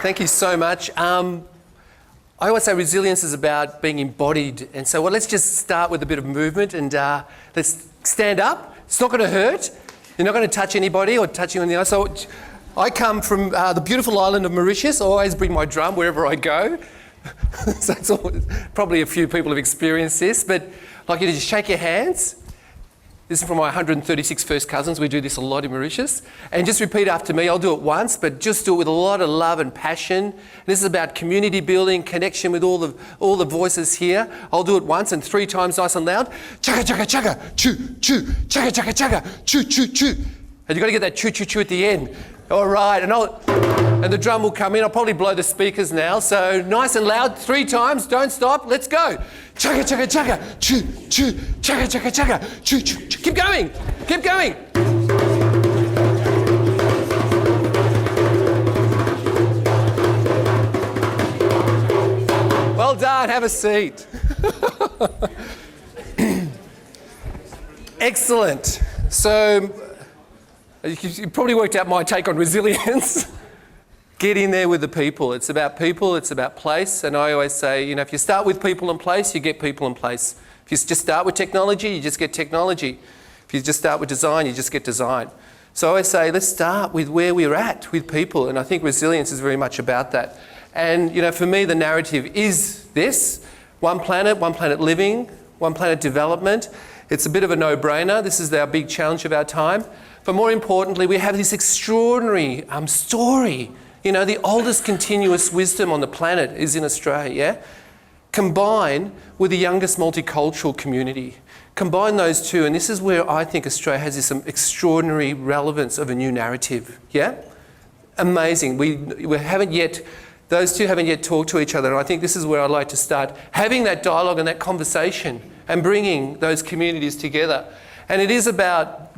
Thank you so much. I always say resilience is about being embodied. And so let's just start with a bit of movement and let's stand up. It's not going to hurt. You're not going to touch anybody or touch you on the eye. So I come from the beautiful island of Mauritius. I always bring my drum wherever I go. So it's probably a few people have experienced this, but I'd like you to just shake your hands. This is from my 136 first cousins. We do this a lot in Mauritius. And just repeat after me. I'll do it once, but just do it with a lot of love and passion. And this is about community building, connection with all the voices here. I'll do it once and 3 times nice and loud. Chugga, chugga, chugga, choo, choo, chugga, chugga, chugga, choo, choo, choo. And you've got to get that choo, choo, choo at the end. All right, and the drum will come in. I'll probably blow the speakers now. So nice and loud, 3 times, don't stop, let's go. Chugga, chugga, chugga, choo, choo, chugga, chugga, chugga, choo, choo, choo. Keep going, keep going. Well done, have a seat. Excellent. So, you probably worked out my take on resilience. Get in there with the people. It's about people, it's about place. And I always say, if you start with people and place, you get people and place. If you just start with technology, you just get technology. If you just start with design, you just get design. So I always say, let's start with where we're at with people. And I think resilience is very much about that. And, for me, the narrative is this: one planet living, one planet development. It's a bit of a no-brainer. This is our big challenge of our time. But more importantly, we have this extraordinary story. The oldest continuous wisdom on the planet is in Australia, yeah? Combined with the youngest multicultural community. Combine those two, and this is where I think Australia has this extraordinary relevance of a new narrative, yeah? Amazing. We haven't yet, those two haven't yet talked to each other, and I think this is where I'd like to start having that dialogue and that conversation and bringing those communities together. And it is about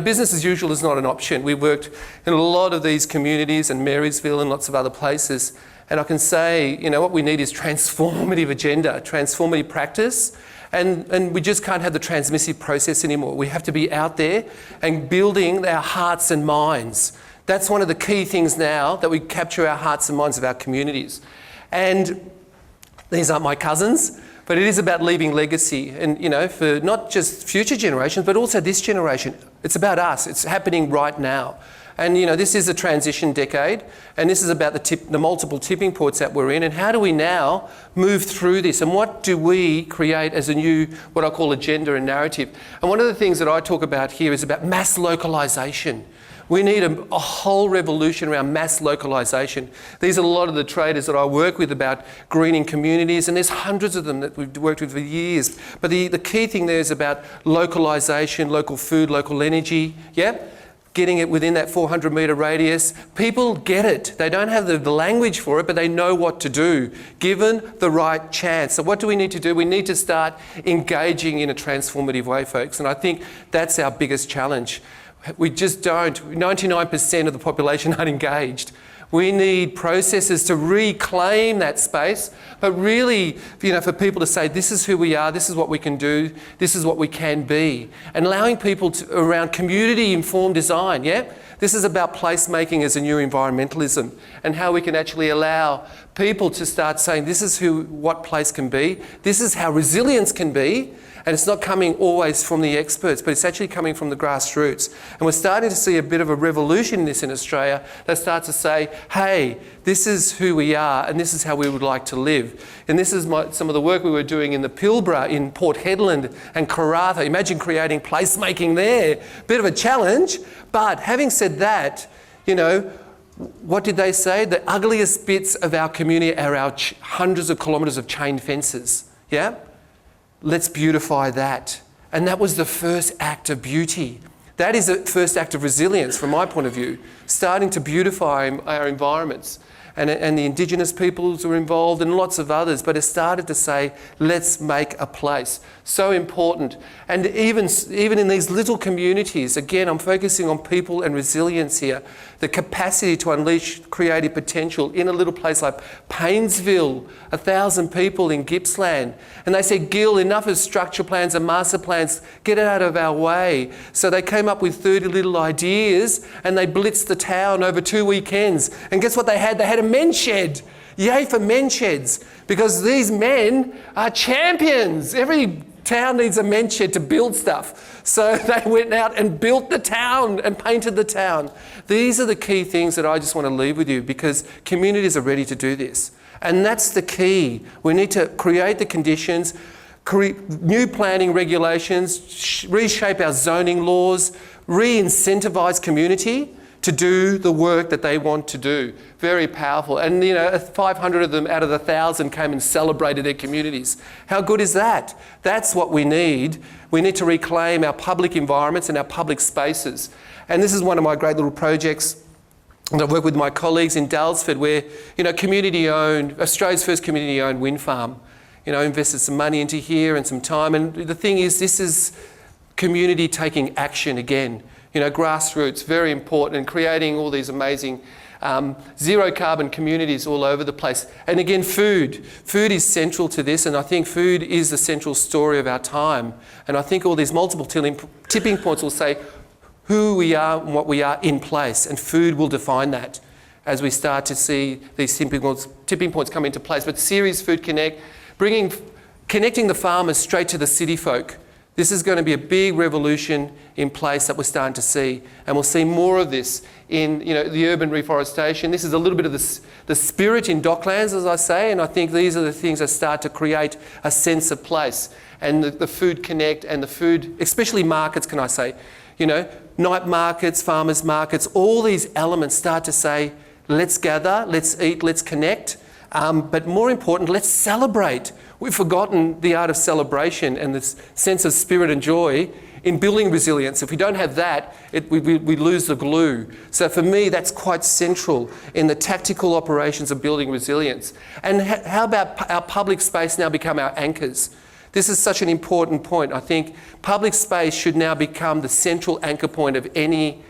business as usual is not an option. We've worked in a lot of these communities and Marysville and lots of other places. And I can say, what we need is transformative agenda, transformative practice. And we just can't have the transmissive process anymore. We have to be out there and building our hearts and minds. That's one of the key things now, that we capture our hearts and minds of our communities. And these aren't my cousins. But it is about leaving legacy and, for not just future generations, but also this generation. It's about us. It's happening right now. And, this is a transition decade, and this is about the multiple tipping points that we're in, and how do we now move through this, and what do we create as a new, what I call agenda and narrative. And one of the things that I talk about here is about mass localization. We need a whole revolution around mass localization. These are a lot of the traders that I work with about greening communities, and there's hundreds of them that we've worked with for years. But the key thing there is about localization, local food, local energy, yeah? Getting it within that 400-metre radius. People get it. They don't have the language for it, but they know what to do, given the right chance. So what do we need to do? We need to start engaging in a transformative way, folks. And I think that's our biggest challenge. We just don't. 99% of the population aren't engaged. We need processes to reclaim that space, but really, for people to say, this is who we are, this is what we can do, this is what we can be. And allowing people around community-informed design, yeah? This is about placemaking as a new environmentalism, and how we can actually allow people to start saying, this is what place can be, this is how resilience can be. And it's not coming always from the experts, but it's actually coming from the grassroots. And we're starting to see a bit of a revolution in this in Australia that starts to say, hey, this is who we are and this is how we would like to live. And this is some of the work we were doing in the Pilbara, in Port Hedland and Karratha. Imagine creating placemaking there. Bit of a challenge, but having said that, what did they say? The ugliest bits of our community are our hundreds of kilometres of chain fences, yeah? Let's beautify that. And that was the first act of beauty. That is the first act of resilience from my point of view, starting to beautify our environments. And the Indigenous peoples were involved and lots of others, but it started to say, let's make a place. So important. And even in these little communities, again, I'm focusing on people and resilience here, the capacity to unleash creative potential in a little place like Paynesville, 1,000 people in Gippsland. And they said, Gil, enough of structure plans and master plans, get it out of our way. So they came up with 30 little ideas and they blitzed the town over 2 weekends. And guess what they had? They had a men's shed. Yay for men's sheds, because these men are champions. Every town needs a men's shed to build stuff. So they went out and built the town and painted the town. These are the key things that I just want to leave with you, because communities are ready to do this. And that's the key. We need to create the conditions, new planning regulations, reshape our zoning laws, re-incentivise community to do the work that they want to do. Very powerful. And 500 of them out of 1,000 came and celebrated their communities. How good is that? That's what we need. We need to reclaim our public environments and our public spaces. And this is one of my great little projects. And I work with my colleagues in Dalesford, where, community-owned, Australia's first community-owned wind farm, invested some money into here and some time. And the thing is, this is community taking action again. Grassroots, very important, and creating all these amazing zero carbon communities all over the place. And again, food. Food is central to this, and I think food is the central story of our time. And I think all these multiple tipping points will say who we are and what we are in place, and food will define that as we start to see these tipping points come into place. But Series Food Connect, connecting the farmers straight to the city folk. This is going to be a big revolution in place that we're starting to see, and we'll see more of this in the urban reforestation. This is a little bit of the spirit in Docklands, as I say, and I think these are the things that start to create a sense of place. And the Food Connect and the food, especially markets, can I say, night markets, farmers markets, all these elements start to say, let's gather, let's eat, let's connect, but more important, let's celebrate. We've forgotten the art of celebration and this sense of spirit and joy in building resilience. If we don't have that, we lose the glue. So for me, that's quite central in the tactical operations of building resilience. And how about our public space now become our anchors? This is such an important point. I think public space should now become the central anchor point of any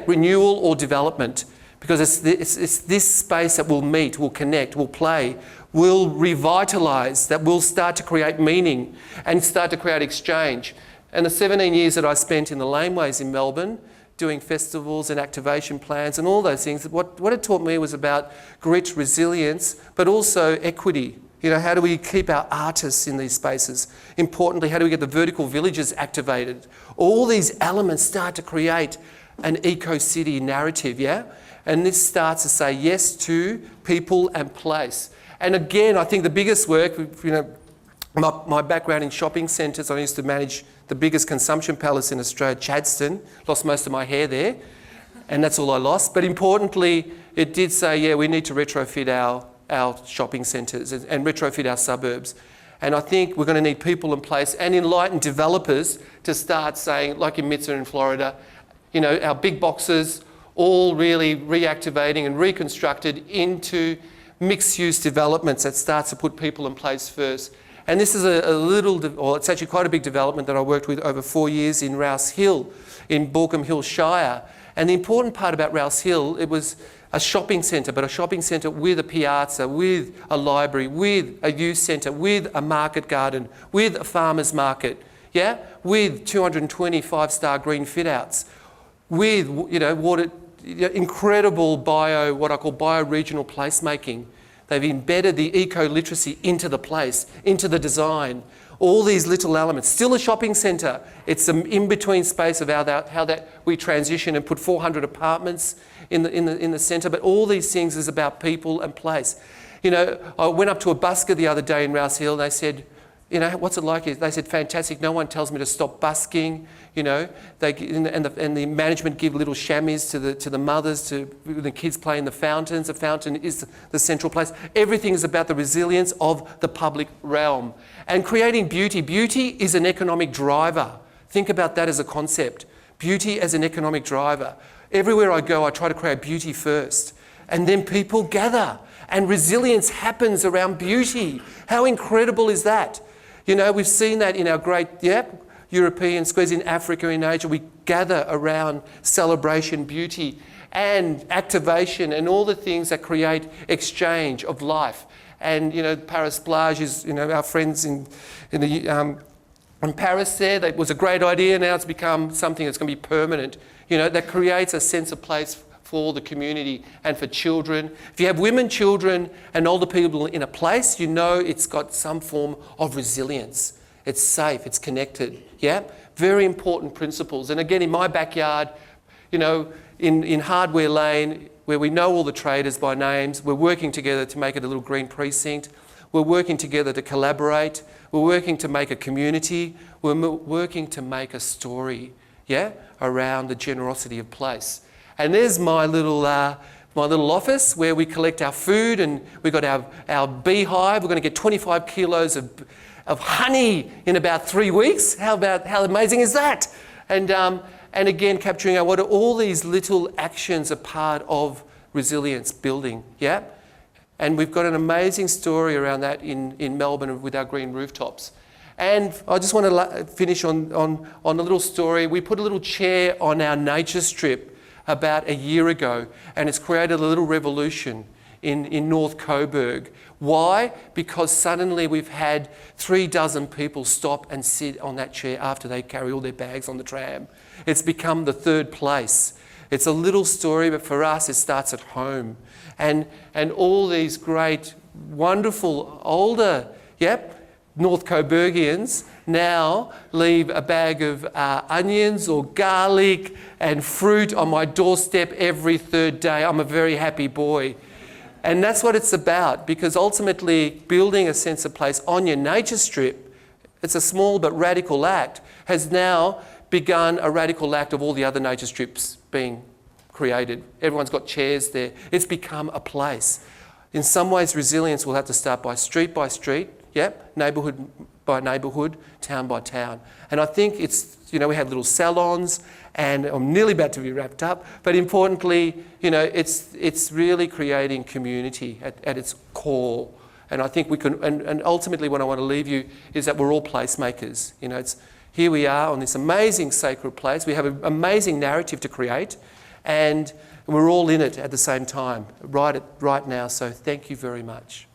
renewal or development, because it's this space that will meet, will connect, will play, will revitalise, that will start to create meaning and start to create exchange. And the 17 years that I spent in the laneways in Melbourne, doing festivals and activation plans and all those things, what it taught me was about grit, resilience, but also equity. How do we keep our artists in these spaces? Importantly, how do we get the vertical villages activated? All these elements start to create an eco-city narrative, And this starts to say yes to people and place. And again, I think the biggest work, my background in shopping centres, I used to manage the biggest consumption palace in Australia, Chadstone, lost most of my hair there, and that's all I lost. But importantly, it did say, we need to retrofit our shopping centres and retrofit our suburbs. And I think we're going to need people in place and enlightened developers to start saying, like in Mitza in Florida, our big boxes all really reactivating and reconstructed into mixed-use developments that starts to put people in place first. And this is it's actually quite a big development that I worked with over 4 years in Rouse Hill, in Baulkham Hill Shire. And the important part about Rouse Hill, it was a shopping centre, but a shopping centre with a piazza, with a library, with a youth centre, with a market garden, with a farmer's market, with 220 5-star green fit-outs, with, incredible what I call bio-regional placemaking. They've embedded the eco-literacy into the place, into the design. All these little elements. Still a shopping centre. It's an in-between space of how that we transition and put 400 apartments in the centre. But all these things is about people and place. I went up to a busker the other day in Rouse Hill, and they said, what's it like here? They said, fantastic, no one tells me to stop busking. And the management give little chamois to the mothers, to the kids play in the fountains. The fountain is the central place. Everything is about the resilience of the public realm. And creating beauty. Beauty is an economic driver. Think about that as a concept. Beauty as an economic driver. Everywhere I go, I try to create beauty first. And then people gather. And resilience happens around beauty. How incredible is that? We've seen that in our great, European squares in Africa, in Asia. We gather around celebration, beauty, and activation, and all the things that create exchange of life. And, Paris Plage is, our friends in Paris there, that was a great idea. Now it's become something that's going to be permanent, that creates a sense of place for the community and for children. If you have women, children and older people in a place, you know it's got some form of resilience. It's safe, it's connected, yeah? Very important principles. And again, in my backyard, you know, in Hardware Lane, where we know all the traders by names, we're working together to make it a little green precinct. We're working together to collaborate. We're working to make a community. We're working to make a story, yeah, around the generosity of place. And there's my little office where we collect our food, and we've got our beehive. We're going to get 25 kilos of honey in about 3 weeks. How amazing is that? And again, capturing out what are all these little actions are part of resilience building, yeah? And we've got an amazing story around that in Melbourne with our green rooftops. And I just want to finish on a little story. We put a little chair on our nature strip about a year ago, and it's created a little revolution in North Coburg. Why? Because suddenly we've had 36 people stop and sit on that chair after they carry all their bags on the tram. It's become the third place. It's a little story, but for us it starts at home. And all these great, wonderful, older, North Coburgians now leave a bag of onions or garlic and fruit on my doorstep every third day. I'm a very happy boy. And that's what it's about, because ultimately building a sense of place on your nature strip, it's a small but radical act, has now begun a radical act of all the other nature strips being created. Everyone's got chairs there. It's become a place. In some ways, resilience will have to start by street, neighbourhood by neighbourhood, town by town. And I think it's, you know, we had little salons, and I'm nearly about to be wrapped up, but importantly, you know, it's really creating community at its core. And I think we can, and ultimately what I want to leave you is that we're all placemakers. You know, here we are on this amazing sacred place. We have an amazing narrative to create, and we're all in it at the same time, right now. So thank you very much.